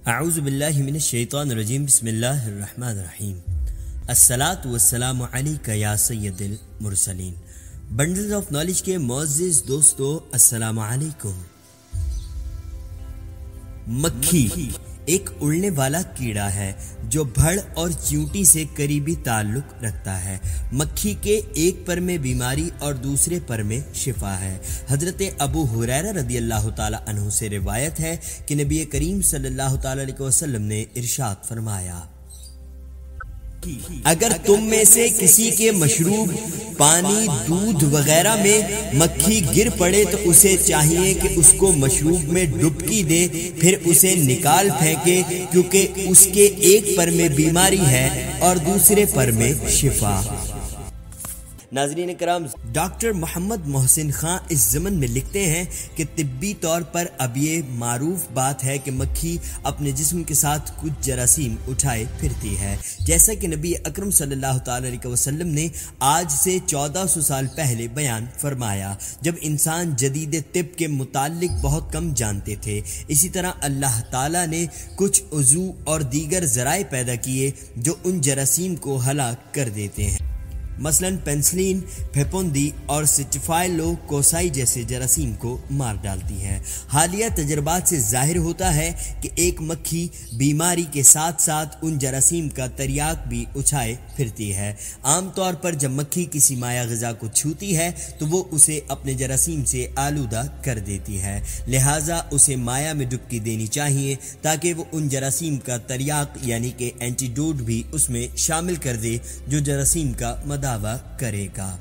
اعوذ باللہ من الشیطان الرجیم بسم اللہ الرحمن الرحیم الصلاۃ والسلام علیک یا سید المرسلین۔ بنڈلز آف نالج کے معزز دوستو السلام علیکم۔ مکھی ایک اڑنے والا کیڑا ہے جو بھڑ اور چیونٹی سے قریبی تعلق رکھتا ہے۔ مکھی کے ایک پر میں بیماری اور دوسرے پر میں شفا ہے۔ حضرت ابو ہریرہ رضی اللہ تعالی عنہ سے روایت ہے کہ نبی کریم صلی اللہ تعالی علیہ وسلم نے ارشاد فرمایا، اگر تم میں سے کسی کے مشروب پانی دودھ وغیرہ میں مکھی گر پڑے تو اسے چاہیے کہ اس کو مشروب میں ڈبکی دے، پھر اسے نکال پھینکے، کیونکہ اس کے ایک پر میں بیماری ہے اور دوسرے پر میں شفا۔ ناظرین کرام، ڈاکٹر محمد محسن خان اس ضمن میں لکھتے ہیں کہ طبی طور پر اب یہ معروف بات ہے کہ مکھی اپنے جسم کے ساتھ کچھ جراثیم اٹھائے پھرتی ہے، جیسا کہ نبی اکرم صلی اللہ تعالی علیہ وسلم نے آج سے 1400 سال پہلے بیان فرمایا، جب انسان جدید طب کے متعلق بہت کم جانتے تھے۔ اسی طرح اللہ تعالی نے کچھ عضو اور دیگر ذرائع پیدا کیے جو ان جراثیم کو ہلاک کر دیتے ہیں، مثلاً پینسلین، پھپھوندی اور سٹیفائلو کوسائی جیسے جراثیم کو مار ڈالتی ہے۔ حالیہ تجربات سے ظاہر ہوتا ہے کہ ایک مکھی بیماری کے ساتھ ساتھ ان جراثیم کا تریاک بھی اچھائے پھرتی ہے۔ عام طور پر جب مکھی کسی مائع غذا کو چھوتی ہے تو وہ اسے اپنے جراثیم سے آلودہ کر دیتی ہے، لہٰذا اسے مائع میں ڈبکی دینی چاہیے تاکہ وہ ان جراثیم کا تریاک یعنی کہ اینٹیڈوٹ بھی اس میں شامل کر دے جو جراثیم کا دعویٰ کرے گا۔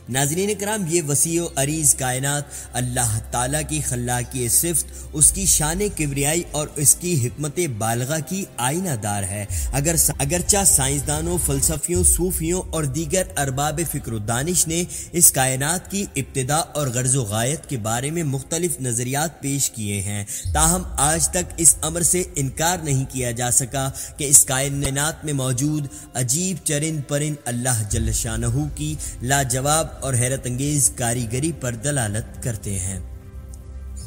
ناظرین کرام، یہ وسیع و عریض کائنات اللہ تعالیٰ کی خلاقی صفت، اس کی شان کبریائی اور اس کی حکمت بالغہ کی آئینہ دار ہے۔ اگرچہ سائنسدانوں، فلسفیوں، صوفیوں اور دیگر ارباب فکر و دانش نے اس کائنات کی ابتدا اور غرض و غایت کے بارے میں مختلف نظریات پیش کیے ہیں، تاہم آج تک اس امر سے انکار نہیں کیا جا سکا کہ اس کائنات میں موجود عجیب چرند پرند اللہ جل شانہ کی لاجواب اور حیرت انگیز کاریگری پر دلالت کرتے ہیں۔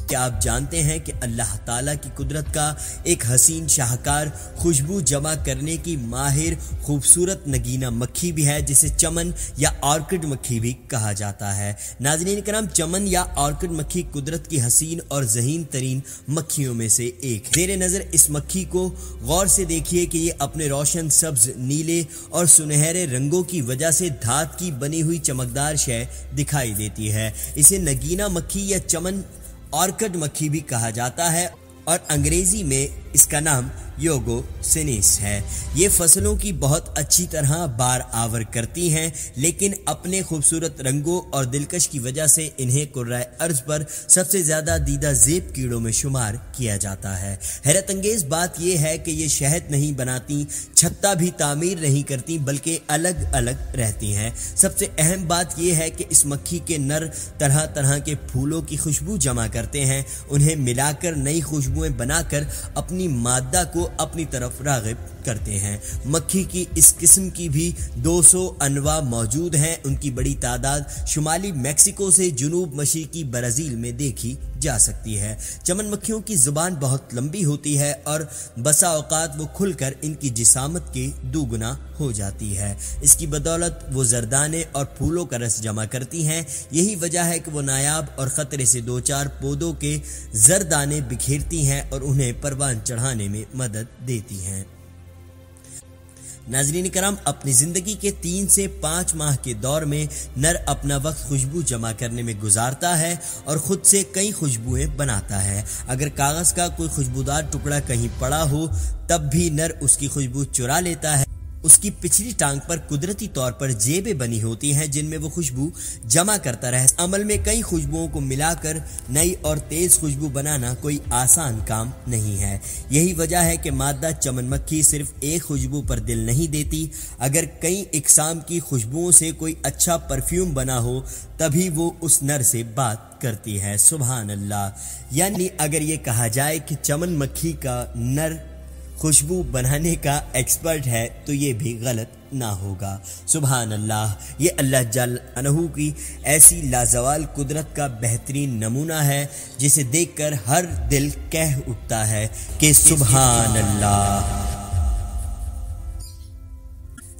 کیا آپ جانتے ہیں کہ اللہ تعالیٰ کی قدرت کا ایک حسین شاہکار خوشبو جمع کرنے کی ماہر خوبصورت نگینہ مکھی بھی ہے، جسے چمن یا آرکڈ مکھی بھی کہا جاتا ہے۔ ناظرین کرام، چمن یا آرکڈ مکھی قدرت کی حسین اور ذہین ترین مکھیوں میں سے ایک ہے۔ زیر نظر اس مکھی کو غور سے دیکھیے کہ یہ اپنے روشن سبز، نیلے اور سنہرے رنگوں کی وجہ سے دھات کی بنی ہوئی چمکدار شے دکھائی دیتی ہے۔ اسے نگینہ مکھی یا چمن آرکڈ مکھی بھی کہا جاتا ہے اور انگریزی میں اس کا نام یوگو سینیس ہے۔ یہ فصلوں کی بہت اچھی طرح بار آور کرتی ہیں، لیکن اپنے خوبصورت رنگوں اور دلکش کی وجہ سے انہیں کرۂ ارض پر سب سے زیادہ دیدہ زیب کیڑوں میں شمار کیا جاتا ہے۔ حیرت انگیز بات یہ ہے کہ یہ شہد نہیں بناتی، چھتا بھی تعمیر نہیں کرتی، بلکہ الگ الگ رہتی ہیں۔ سب سے اہم بات یہ ہے کہ اس مکھی کے نر طرح طرح کے پھولوں کی خوشبو جمع کرتے ہیں، انہیں ملا کر نئی خوشبوئیں بنا کر اپنی مادہ کو اپنی طرف راغب کرتے ہیں۔ مکھی کی اس قسم کی بھی 200 انواع موجود ہیں۔ ان کی بڑی تعداد شمالی میکسیکو سے جنوب مشرقی برازیل میں دیکھی جا سکتی ہے۔ چمن مکھیوں کی زبان بہت لمبی ہوتی ہے اور بسا اوقات وہ کھل کر ان کی جسامت کے دوگنا ہو جاتی ہے۔ اس کی بدولت وہ زردانے اور پھولوں کا رس جمع کرتی ہیں۔ یہی وجہ ہے کہ وہ نایاب اور خطرے سے دو چار پودوں کے زردانے بکھیرتی ہیں اور انہیں پروان چڑھانے میں مدد دیتی ہیں۔ ناظرین کرام، اپنی زندگی کے 3 سے 5 ماہ کے دور میں نر اپنا وقت خوشبو جمع کرنے میں گزارتا ہے اور خود سے کئی خوشبوئیں بناتا ہے۔ اگر کاغذ کا کوئی خوشبودار ٹکڑا کہیں پڑا ہو تب بھی نر اس کی خوشبو چرا لیتا ہے۔ اس کی پچھلی ٹانگ پر قدرتی طور پر جیبیں بنی ہوتی ہیں جن میں وہ خوشبو جمع کرتا رہے۔ عمل میں کئی خوشبوؤں کو ملا کر نئی اور تیز خوشبو بنانا کوئی آسان کام نہیں ہے۔ یہی وجہ ہے کہ مادہ چمن مکھی صرف ایک خوشبو پر دل نہیں دیتی، اگر کئی اقسام کی خوشبوؤں سے کوئی اچھا پرفیوم بنا ہو تبھی وہ اس نر سے بات کرتی ہے۔ سبحان اللہ! یعنی اگر یہ کہا جائے کہ چمن مکھی کا نر خوشبو بنانے کا ایکسپرٹ ہے تو یہ بھی غلط نہ ہوگا۔ سبحان اللہ، یہ اللہ جل انہو کی ایسی لازوال قدرت کا بہترین نمونہ ہے جسے دیکھ کر ہر دل کہہ اٹھتا ہے کہ سبحان اللہ۔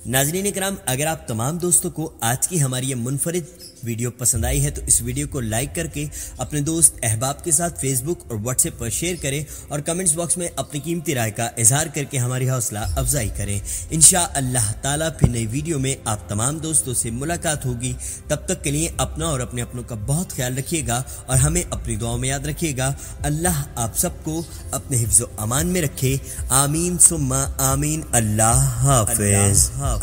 ناظرین کرام، اگر آپ تمام دوستوں کو آج کی ہماری یہ منفرد ویڈیو پسند آئی ہے تو اس ویڈیو کو لائک کر کے اپنے دوست احباب کے ساتھ فیس بک اور واٹس ایپ پر شیئر کریں اور کمنٹس باکس میں اپنی قیمتی رائے کا اظہار کر کے ہماری حوصلہ افزائی کریں۔ انشاءاللہ تعالیٰ پھر نئی ویڈیو میں آپ تمام دوستوں سے ملاقات ہوگی۔ تب تک کے لیے اپنا اور اپنے اپنوں کا بہت خیال رکھیے گا اور ہمیں اپنی دعاؤں میں یاد رکھیے گا۔ اللہ آپ سب کو اپنے حفظ و امان میں رکھے، آمین ثم آمین۔ اللہ حافظ۔ حافظ۔